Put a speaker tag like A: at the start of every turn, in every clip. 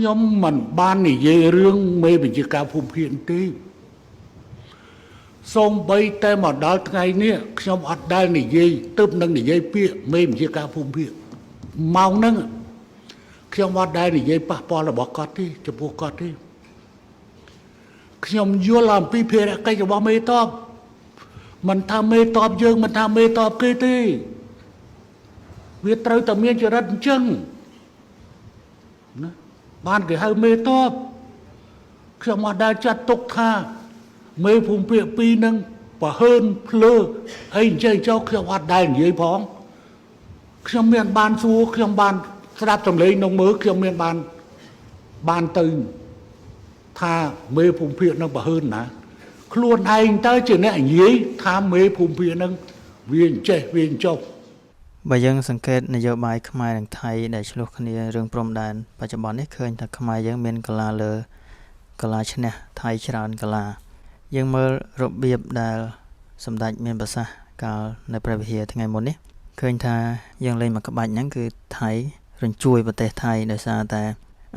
A: nhóm mình ban này về rương mê bình chỉ cả phùng hiện tí xong bây tay mà đó ngày nè nhóm ọt đai này về tớp nâng này về phía mê bình chỉ cả phùng hiện mau nâng nhóm ọt đai này về bác bò là bỏ cọt đi cho bố cọt đi nhóm vô làm pi phê đã cây cho bò mê tòp mình tham mê tòp dương mình tham mê tòp kê tí việc trời tầm miên cho rất chân ban cái hai mê tòp nhóm ọt đai chặt tục tha mê phùng phệ pi nâng và hơn lơ anh chơi cho nhóm ọt đai dưới phóng nhóm miền ban xua nhóm ban đáp tầm lấy nông mớ nhóm miền ban từ tha mê phùng phệ nâng và hơn nè luôn anh ta chỉ nè dưới tha mê phùng phệ nâng viên trẻ viên châu
B: bây giờสังเกตนโยบายขมายไทยได้ฉลุกนี้เรื่องพรมแดนปัจจุบันนี้เคยแต่ขมายยังเป็นกลาเลอกลาชนะไทยชราญกลายังเมื่อระเบียบได้สมดัยเมียนภาษากาลในประเทศทั้งไงหมดนี้เคยท่ายังเล่นมากระบาดนั้นคือไทยเรื่องช่วยประเทศไทยโดยซาแต่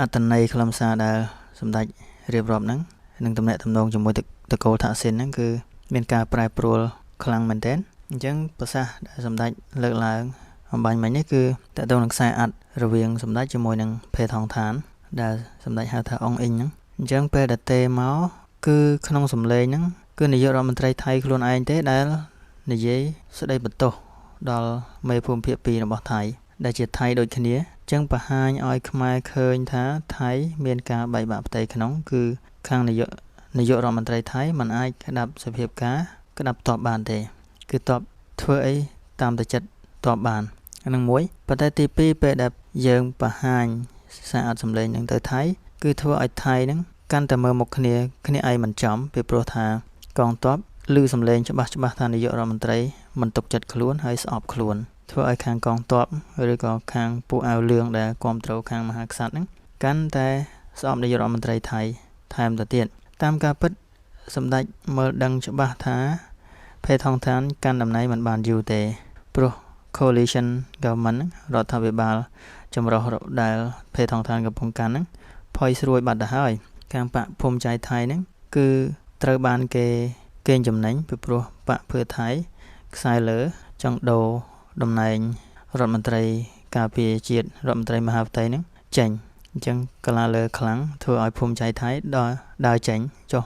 B: อัตนัยคลำซาได้สมดัยเรียบรอบนั้นหนึ่งตำแหน่งตำนองจมูกตะโกท่าเส้นนั้นคือเป็นการปลายโปรลคลังเหมือนเต้นยังภาษาได้สมดัยเลิกลาบางมันนี่คือแต่ตรงหลังสายอัดระเวียงสมดัยจมูกหนึ่งเพทองฐานได้สมดัยหาทางองอิงนั้นยังเปดัดเตม้าคือขนมสมเลนั้นคือนายกรัฐมนตรีไทยครูนไอเต้ได้นายสได้บรรทุกดอลไม่ภูมิเพียปีในบ่อไทยได้เจ็ดไทยโดยขณีจังปะหายอ้อยขมายเคยท้าไทยเมียนกาใบบาปไตขนมคือข้างนายกรัฐมนตรีไทยมันไอกระดับสเปียบกากระดับตอบบานเตคือตอบทั่วไอตามแต่จัดตอบบานอันนั้นมวยประเทศที่ปีเปิดดับเยิงปะหายสะอาดสำเร็จอย่างเตอไทยคือทั่วไอไทยนั้นกันแต่เมื่อหมกขณีไอมันจอมไปโปรธากองทัพลือสำเร็จฉบับทานนายกรัฐมนตรีมันตกจัดขลุ่นให้สอบขลุ่นทั่วไอคางกองทัพหรือก็คางปูเอาเรื่องแต่ความโตคางมหากษัตริย์นั้นกันแต่สอบนายกรัฐมนตรีไทยไทม์ตะเตียนตามการพิจสมดัยเมื่อดังฉบับท้าเพทองทานการดำเนินมันบานอยู่แต่โปรcoalition government รัฐบาลจำรองได้เพทองทานกับองค์การนั้นพอยสรวยบัตรได้การปะภูมิใจไทยนั้นคือตระบานเกณฑ์จำแนกไปโปรปะเพื่อไทยสายเหลือจังโดดำเนินรัฐมนตรีกาเปียจีดรัฐมนตรีมหาวิทยาลัยนั้นเจ๋งจังกลาเลอครั้งเธอเอาภูมิใจไทยได้เจ๋งจ่อ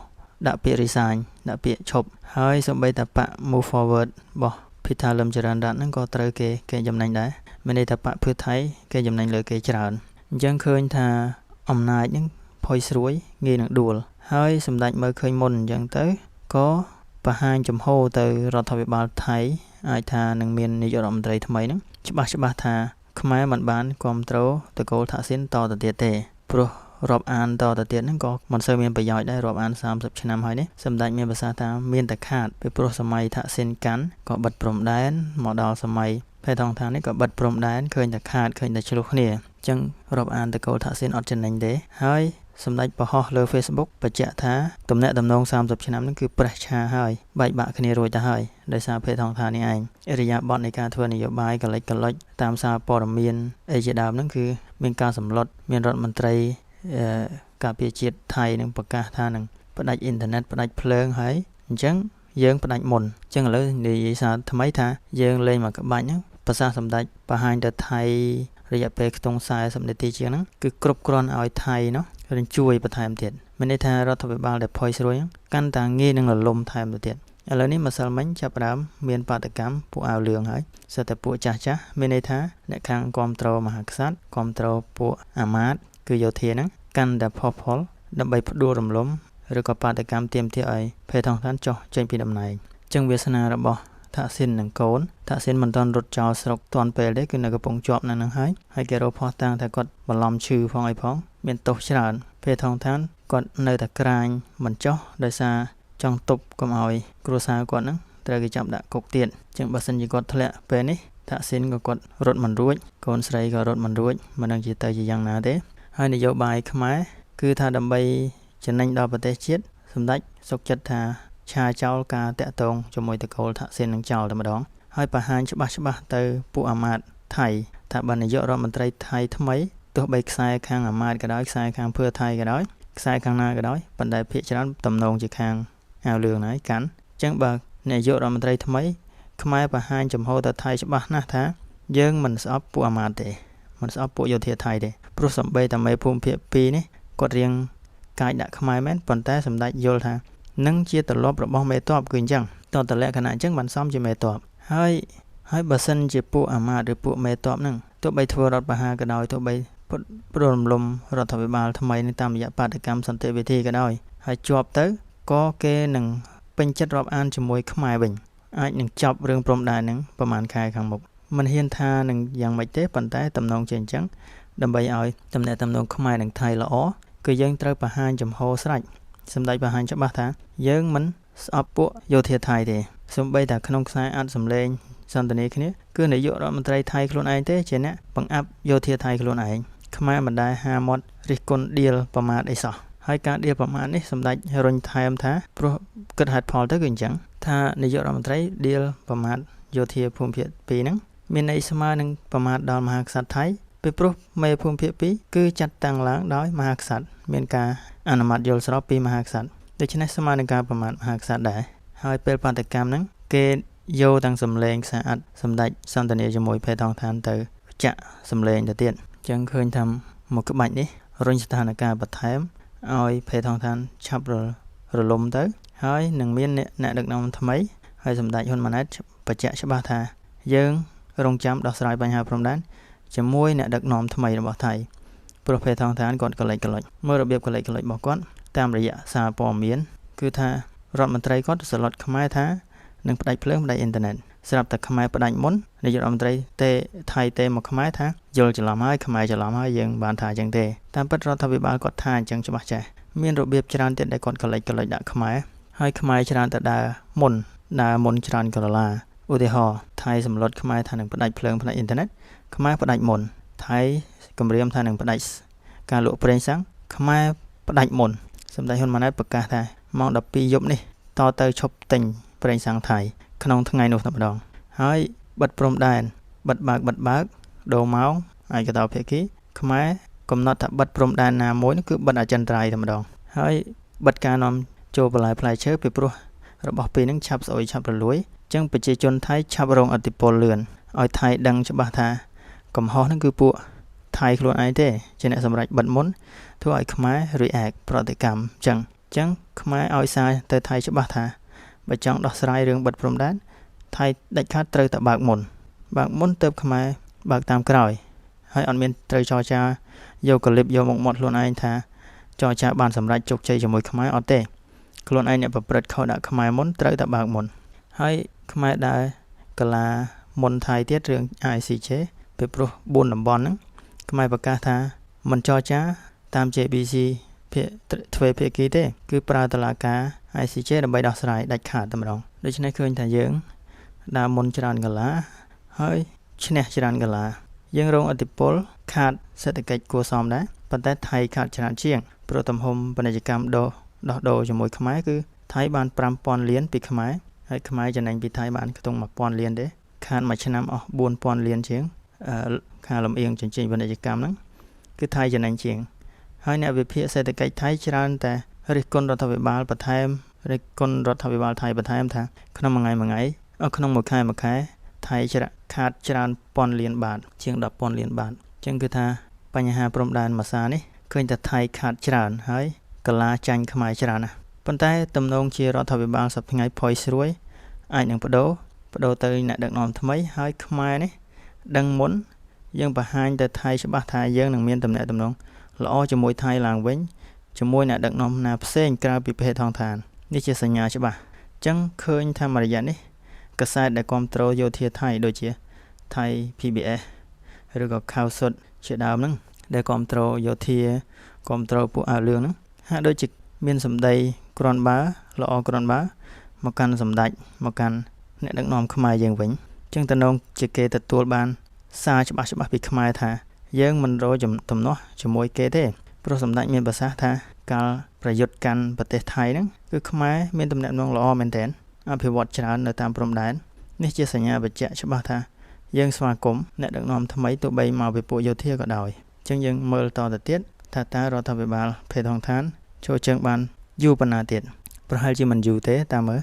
B: ดับเปียรีไซน์ดับเปียชบให้สมัยแต่ปะ move forward บ่พิธาลมเจริญรัตน์นั้นก็ตระเกณฑ์จำแนกได้ไม่ได้แต่ปะเพื่อไทยเกณฑ์จำแนกเลยเกณฑ์จรายังเคยท่าอำนาจนั้นพอยสรวยเงี้ยหนักดูลให้สมดัยเมื่อเคยมนยังเตอก็ประหารจำโฮเตอรัฐบาลไทยอาจทาหนึ่งเมียนนายกรัฐมนตรีทำไมนั้นฉบับทาขมายมันบานความโตตะโกท่าเส้นต่อตะเตียเตโปรรอบอ่านต่อตะเตียนั้นก็มันเสมียนประโยชน์ได้รอบอ่าน30 ชนให้เนี่ยสมดัยเมียนภาษาตาเมียนแต่ขาดไปโปรสมัยท่าเส้นกันก็บัดปรมแดนหมอดาวสมัยแพทองทานนี่ก็บัดปรมแดนเคยแต่ขาดเคยแต่ฉลุกเนี่ยจังรอบอ่านตะโกท่าเส้นอดจันนังเดให้สมดัยปะฮอเลอเฟซบุ๊กประจักษ์ท้าตำแหน่งดำรง30 ชนนั่นคือประชาให้ใบบะคณีรวยจะให้โดยสาเพทองทานนี่เองอริยบทในการทวนนโยบายกันเล็กกันลอยตามสาปอร์เมียนเอเจดามนั่นคือเป็นการสำรวจเมียนรัฐมนตรีกาเปียจิตไทยหนึ่งประกาศท่าหนึ่งประดับอินเทอร์เน็ตประดับเพลิงให้จังเยิงประดับมนจังเลยในสาทำไมท่าเยิงเลยมากับบ้านนั้นภาษาสมดัยประหารเดไทยระยะเปกตรงสายสมเด็จตีเชียงนั้นคือกรบกรอนเอาไทยเนาะเรื่องช่วยประทายมเตียนไม่ได้ทางรัฐบาลแต่พอยสรวยกันต่างงี้นั่งหล่มไทยมเตียนอะไรนี้มาสลมันจับรามเมียนปาตกรรมผู้เอาเรื่องให้สแต่ผู้จ้าไม่ได้ทางในครั้งความโตมหากษัตริย์ความโตผู้อามาตคือโยเทียนั้นกันแต่พอดับใบพดูรำล้มหรือก็ปาตกรรมเตรียมที่ไอเพทองท่านจ่อเจนปีดำนายจังเวสนาระบถ้าเส้นหนึ่งโกนถ้าเส้นมันตอนรถจอสกตอนเปรได้คือในกระปงจอบนั่นให้แกเราพอตั้งแต่กดบอลลอมชื่อพองไอพองเมียนตกฉลาดเพทองท่านกดในตะกรายมันจ่อโดยซาจังตบกับเอากรัวซากดนั้นแต่กิจจับดะกกเตียนจังบัสันยิกดทะเลเปรนี่ถ้าเส้นก็กดรถมันรุ่ยโกนใส่ก็รถมันรุ่ยมันดังจีเตยยังนาเด้ให้นโยบายขมายคือถ้าดำใบจะนั่งดาวประเทศเชียสมดัยสกจัดทาชาเจ้ากาแตะตรงจมวยตะโกลท่าเส้นหนังเจ้าธรรมดองให้ประหารฉบับเตอผู้อามาตไทยถ้าบรรยากรัฐมนตรีไทยทำไม ទោះបីខ្សែខាងអាម៉ាតក៏ដោយខ្សែខាងភឿថៃក៏ដោយខ្សែខាងណាក៏ដោយប៉ុន្តែភាគច្រើនតំណងជាខាងអាវលឿងហើយកាន់អញ្ចឹងបើនាយករដ្ឋមន្ត្រីថ្មីខ្មែរបង្ហាញចំហទៅថៃច្បាស់ណាស់ថាយើងមិនស្អប់ពួកអាម៉ាតទេមិនស្អប់ពួកយោធាថៃទេព្រោះសំបីតែមេភូមិភាគ2នេះគាត់រៀងកាយដាក់ខ្មែរមែនប៉ុន្តែសម្ដេចយល់ថានឹងជាទម្លាប់របស់មេតបគឺអញ្ចឹងតតលក្ខណៈអញ្ចឹងបានសមជាមេតបហើយបើសិនជាពួកអាម៉ាតឬពួកមេតបហ្នឹងទោះបីធ្វើរដ្ឋប្រហារក៏ដោយទោះបីព្រមរំលំរដ្ឋាភិបាលថ្មីនេះតាមរយៈបាតកម្មសន្តិវិធីក៏ដោយហើយជាប់ទៅក៏គេនឹងពេញចិត្តរាប់អានជាមួយខ្មែរវិញអាចនឹងចប់រឿងព្រំដែនហ្នឹងប្រហែលខែខាងមុខមិនហ៊ានថានឹងយ៉ាងម៉េចទេប៉ុន្តែតំណងជាអញ្ចឹងដើម្បីឲ្យតំណែងតំណងខ្មែរនិងថៃល្អគឺយើងត្រូវបង្ហាញចំហស្រេចសម្ដេចបង្ហាញច្បាស់ថាយើងមិនស្អប់ពួកយោធាថៃទេសូម្បីតែក្នុងខ្សែអាចសម្លេងសន្ទនាគ្នាគឺនាយករដ្ឋមន្ត្រីថៃខ្លួនឯងទេជាអ្នកបង្អាប់យោធាថៃខ្លួនឯងខ្មែរមិនដែលហាមាត់រិះគន់ឌៀលប្រមាថអីសោះហើយការឌៀលប្រមាថនេះសម្ដេចរុញថែមថាព្រោះគិតហេតុផលទៅគឺអញ្ចឹងថានាយករដ្ឋមន្ត្រីឌៀលប្រមាថយោធាភូមិភាគ2ហ្នឹងមានន័យស្មើនឹងប្រមាថដល់មហាក្សត្រថៃពីព្រោះមេភូមិភាគ2គឺចាត់តាំងឡើងដោយមហាក្សត្រមានការអនុម័តយល់ស្របពីមហាក្សត្រដូច្នេះស្មើនឹងការប្រមាថមហាក្សត្រដែរហើយពេលបាតកម្មហ្នឹងគេយកទាំងសម្លេងខ្សែអត្តសម្ដេចសន្ទនាជាមួយភេទថងឋានទៅចាក់សម្លេងទៅទៀតអញ្ចឹងឃើញថាមកក្បាច់នេះរុញស្ថានភាពបន្ថែមឲ្យភេទថងឋានឆាប់រលំទៅហើយនឹងមានអ្នកដឹកនាំថ្មីហើយសម្ដេចហ៊ុនម៉ាណែតបញ្ជាក់ច្បាស់ថាយើងរងចាំដោះស្រាយបញ្ហាព្រំដែនជាមួយអ្នកដឹកនាំថ្មីរបស់ថៃព្រោះភេទថងឋានគាត់កលិចមើលរបៀបកលិចរបស់គាត់តាមរយៈសារព័ត៌មានគឺថារដ្ឋមន្ត្រីគាត់សឡុតខ្មែរថានឹងផ្ដាច់ភ្លើងផ្ដាច់អ៊ីនធឺណិតស្រាប់តែខ្មែរផ្ដាច់មុននាយករដ្ឋមន្ត្រីទេថៃទេមកខ្មែរថាយល់ច្រឡំហើយខ្មែរច្រឡំហើយយើងបានថាអញ្ចឹងទេតាមពិតរដ្ឋាភិបាលគាត់ថាអញ្ចឹងច្បាស់ចាស់មានរបៀបច្រើនទៀតដែលគាត់កលិចដាក់ខ្មែរហើយខ្មែរច្រើនតែដើរមុនច្រើនកន្លឡាឧទាហរណ៍ថៃសម្លុតខ្មែរថានឹងផ្ដាច់ភ្លើងផ្ដាច់អ៊ីនធឺណិតខ្មែរផ្ដាច់មុនថៃគម្រាមថានឹងផ្ដាច់ការលក់ប្រេងសាំងខ្មែរផ្ដាច់មុនសម្ដេចហ៊ុនម៉ាណែតប្រកាសថាម៉ោង12យប់នេះតទៅឈប់ទិញប្រេងសាំងថៃក្នុងថ្ងៃនោះតែម្ដងហើយបិទព្រំដែនបិទបើកដូរម៉ោងឯកតោភាគីខ្មែរកំណត់ថាបិទព្រំដែនណាមួយនោះគឺបិទអចិន្ត្រៃយ៍តែម្ដងហើយបិទការនាំចូលបន្លែផ្លែឈើពីព្រោះរបស់ពីរនឹងឆាប់ស្អុយឆាប់រលួយអញ្ចឹងប្រជាជនថៃឆាប់រងឥទ្ធិពលលឿនឲ្យថៃដឹងច្បាស់ថាកំហុសហ្នឹងគឺពួកថៃខ្លួនឯងទេជាអ្នកសម្រេចបិទមុនធ្វើឲ្យខ្មែរ react ប្រតិកម្មអញ្ចឹងខ្មែរឲ្យសារទៅថៃច្បាស់ថាបើចង់ដោះស្រាយរឿងបិទព្រំដែនថៃដាច់ខាតត្រូវតែបើកមុនទៅខ្មែរបើកតាមក្រោយហើយអត់មានត្រូវចរចាយកកលិបយកមកមាត់ខ្លួនឯងថាចរចាបានសម្រេចជោគជ័យជាមួយខ្មែរអត់ទេខ្លួនឯងអ្នកប្រព្រឹត្តខុសដាក់ខ្មែរមុនត្រូវតែបើកមុនហើយខ្មែរដើរកលាមុនថៃទៀតរឿង ICJ ពីព្រោះ4តំបន់ហ្នឹងខ្មែរប្រកាសថាមិនចរចាតាម JBC ទ្វេភាគីទេគឺប្រើតុលាការ ICJ ដើម្បីដោះស្រាយដាច់ខាតតែម្ដងដូច្នេះឃើញថាយើងដើរមុនច្រើនកលាហើយឈ្នះច្រើនកលាយើងរងឥទ្ធិពលខាតសេដ្ឋកិច្ចគួរសមដែរប៉ុន្តែថៃខាតច្រើនជាងព្រោះទំហំពាណិជ្ជកម្មដោះដូរជាមួយខ្មែរគឺថៃបាន 5,000 លានពីខ្មែរហើយខ្មែរចំណេញពីថៃបានខ្ទង់ 1,000 លានទេខាតមួយឆ្នាំអស់ 4,000 លានជាងការលំអៀងចិញ្ចែងពាណិជ្ជកម្មហ្នឹងគឺថៃចំណេញជាងហើយអ្នកវិភាគសេដ្ឋកិច្ចថៃច្រើនតែរិះគន់រដ្ឋាភិបាលបន្ថែមរិះគន់រដ្ឋាភិបាលថៃបន្ថែមថាក្នុងមួយថ្ងៃក្នុងមួយខែថៃខាតច្រើនពាន់លានបាតជាង 10,000 លានបាតអញ្ចឹងគឺថាបញ្ហាព្រំដែនមួយសារនេះឃើញតែថៃខាតច្រើនហើយកលាចាញ់ខ្មែរច្រើនណាស់ប៉ុន្តែទំនងជារដ្ឋាភិបាលសប្តាហ៍ថ្ងៃផុយស្រួយអាចនឹងបដូរទៅអ្នកដឹកនាំថ្មីហើយខ្មែរនេះដឹងមុនយើងបង្ហាញទៅថៃច្បាស់ថាយើងនឹងមានទំនាក់ទំនងល្អជាមួយថៃឡើងវិញជាមួយអ្នកដឹកនាំណាផ្សេងក្រៅពីភេទថងឋាននេះជាសញ្ញាច្បាស់អញ្ចឹងឃើញថាមួយរយៈនេះកាសែតដែលគ្រប់គ្រងយោធាថៃដូចជាថៃ PBS ឬក៏ខៅសុតជាដើមហ្នឹងដែលគ្រប់គ្រងយោធាគ្រប់គ្រងពួកអាវលឿងហ្នឹងហាក់ដូចជាមានសម្ដីក្រាន់បើល្អក្រាន់បើមកកាន់សម្ដេចមកកាន់អ្នកដឹកនាំខ្មែរយើងវិញអញ្ចឹងតំណងជាគេទទួលបានសារច្បាស់ពីខ្មែរថាយើងមិនរកទំនាស់ជាមួយគេទេព្រោះសម្ដេចមានប្រសាសន៍ថាកាលប្រយុទ្ធកាន់ប្រទេសថៃហ្នឹងគឺខ្មែរមានទំនាក់ទំនងល្អមែនទែនអភិវឌ្ឍច្រើននៅតាមព្រំដែននេះជាសញ្ញាបញ្ជាក់ច្បាស់ថាយើងស្វាគមន៍អ្នកដឹកនាំថ្មីទោះបីមកពីពួកយោធាក៏ដោយ ចឹងយើងមើលតទៅទៀតថាតើរដ្ឋាភិបាលភេទហងឋានចូលជើងបានយូរប៉ុណ្ណាទៀតប្រហែលជាមិនយូរទេតាមមើល